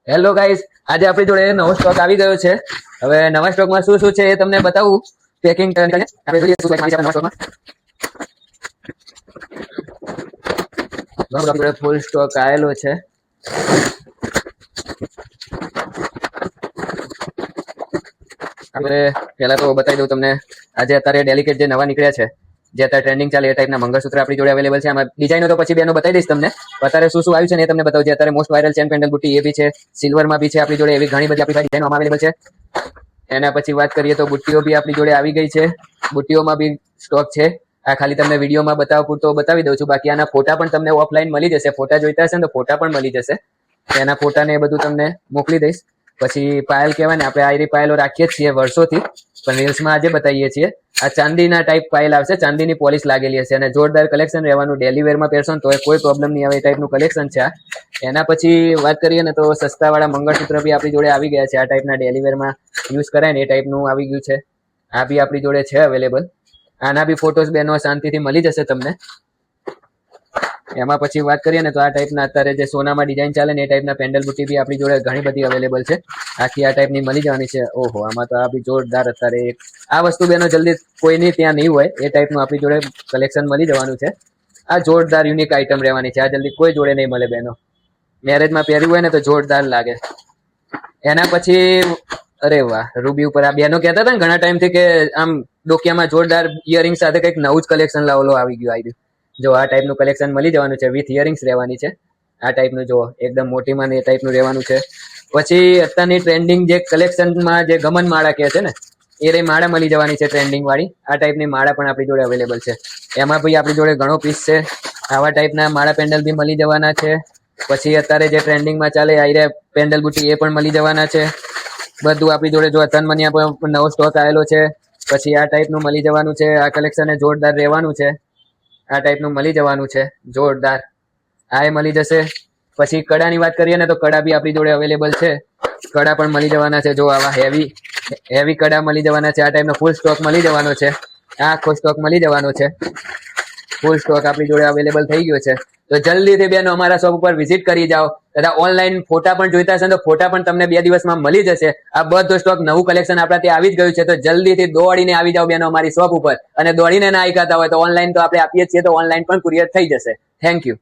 Hello guys, આજે આપણી જોડે નવો સ્ટોક આવી ગયો છે. હવે નવા સ્ટોકમાં શું શું છે એ તમને બતાવું. પેકિંગ કરીને આપણે જોઈએ શું છે નવા સ્ટોકમાં. આપણે ફૂલ સ્ટોક આવેલો છે. આપણે પહેલા તો બતાવી દઉં તમને, આજે અત્યારે ડેલિકેટ જે નવા નીકળ્યા છે, જે અત્યારે ટ્રેન્ડિંગ ચાલે એ ટાઈપના મંગળસૂત્ર આપણી જોડે અવેલેબલ છે. આમાં ડિઝાઇનો તો પછી બેનો બતાવી દઈશ તમને. અત્યારે શું શું આવ્યું છે ને એ તમને બતાવું. જે અત્યારે મોસ્ટ વાયરલ ચેન પેન્ડલ બુટ્ટી એ બી છે, સિલ્વરમાં બી છે આપણી જોડે. એવી ઘણી બધી આપણી પાસે ડિઝાઇનો અવેલેબલ છે. એના પછી વાત કરીએ તો બુટ્ટીઓ બી આપણી જોડે આવી ગઈ છે. બુટ્ટીઓમાં બી સ્ટોક છે. આ ખાલી તમને વિડીયોમાં બતાવવા પૂરતો બતાવી દઉં છું. બાકી આના ફોટા પણ તમને ઓફલાઈન મળી જશે. ફોટા જોઈતા હશે ને તો ફોટા પણ મળી જશે. એના ફોટા ને એ બધું તમને મોકલી દઈશ. પછી પાયલ કહેવાય ને, આપણે આયરી પાયલો રાખીએ જ છીએ વર્ષોથી, પણ રીલ્સમાં આજે બતાવીએ છીએ. આ ચાંદીના ટાઈપ પાયલ આવશે, ચાંદીની પોલિશ લાગેલી હશે અને જોરદાર કલેક્શન રહેવાનું. ડેલી વેરમાં પહેરશો ને તો કોઈ પ્રોબ્લેમ નહીં આવે એ ટાઈપનું કલેક્શન છે આ. એના પછી વાત કરીએ ને તો સસ્તાવાળા મંગળસૂત્ર બી આપણી જોડે આવી ગયા છે. આ ટાઈપના ડેલી વેરમાં યુઝ કરાય ને એ ટાઈપનું આવી ગયું છે. આ બી આપણી જોડે છે અવેલેબલ. આના બી ફોટોસ બેનો શાંતિથી મળી જશે તમને. એમાં પછી વાત કરીએ ને તો આ ટાઈપના અત્યારે જે સોનામાં ડિઝાઇન ચાલે ને એ ટાઈપના પેન્ડલ બુટ્ટી બી આપણી જોડે ઘણી બધી અવેલેબલ છે. આખી આ ટાઈપની મળી જવાની છે. ઓહો, આમાં તો આ બી જોરદાર અત્યારે આ વસ્તુ બેનો જલ્દી કોઈની ત્યાં નહીં હોય એ ટાઈપનું આપણી જોડે કલેક્શન મળી જવાનું છે. આ જોરદાર યુનિક આઈટમ રહેવાની છે. આ જલ્દી કોઈ જોડે નહીં મળે બેનો. મેરેજમાં પહેર્યું હોય ને તો જોરદાર લાગે. એના પછી અરે વાહ, રૂબી ઉપર આ બેનો કહેતા હતા ને ઘણા ટાઈમથી કે આમ ડોકિયામાં જોરદાર ઇયરિંગ સાથે કંઈક નવું જ કલેક્શન લાવેલો આવી ગયું. આવી જો આ ટાઈપનું કલેક્શન મળી જવાનું છે. વિથ ઇયરિંગ્સ રહેવાની છે. આ ટાઈપનું જો એકદમ મોટીમાં ને એ ટાઈપનું રહેવાનું છે. પછી અત્યારની ટ્રેન્ડિંગ જે કલેક્શનમાં જે ગમન માળા કહે છે ને, એ રે માળા મળી જવાની છે ટ્રેન્ડિંગ વાળી. આ ટાઈપની માળા પણ આપણી જોડે અવેલેબલ છે. એમાં ભાઈ આપણી જોડે ઘણો પીસ છે. આવા ટાઈપના માળા પેન્ડલ બી મળી જવાના છે. પછી અત્યારે જે ટ્રેન્ડિંગમાં ચાલે આયરે પેન્ડલ બુટ્ટી એ પણ મળી જવાના છે. બધું આપણી જોડે જો તનમનિયા પણ નવો સ્ટોક આવેલો છે. પછી આ ટાઈપનું મળી જવાનું છે. આ કલેક્શન જોરદાર રહેવાનું છે. આ ટાઈપનું મળી જવાનું છે જોરદાર. આ એ મળી જશે. પછી કડાની વાત કરીએ ને તો કડા બી આપણી જોડે અવેલેબલ છે. કડા પણ મળી જવાના છે. જો આવા હેવી કડા મળી જવાના છે. આ ટાઈપનો ફૂલ સ્ટોક મળી જવાનો છે. આ આખો સ્ટોક મળી જવાનો છે. ફૂલ સ્ટોક આપણી જોડે અવેલેબલ થઈ ગયો છે. તો જલ્દીથી બેનો અમારા શોપ ઉપર વિઝિટ કરી જાઓ. તથા ઓનલાઈન ફોટા પણ જોઈતા હશે તો ફોટા પણ તમને 2 દિવસમાં મળી જશે. આ બધો સ્ટોક નવું કલેક્શન આપણા ત્યાં આવી જ ગયું છે. તો જલ્દીથી દોડીને આવી જાઓ બેનો અમારી શોપ ઉપર. અને દોડીને ના આઈકાતા હોય તો ઓનલાઈન તો આપણે આપીએ છીએ, તો ઓનલાઈન પણ કુરિયર થઈ જશે. Thank you.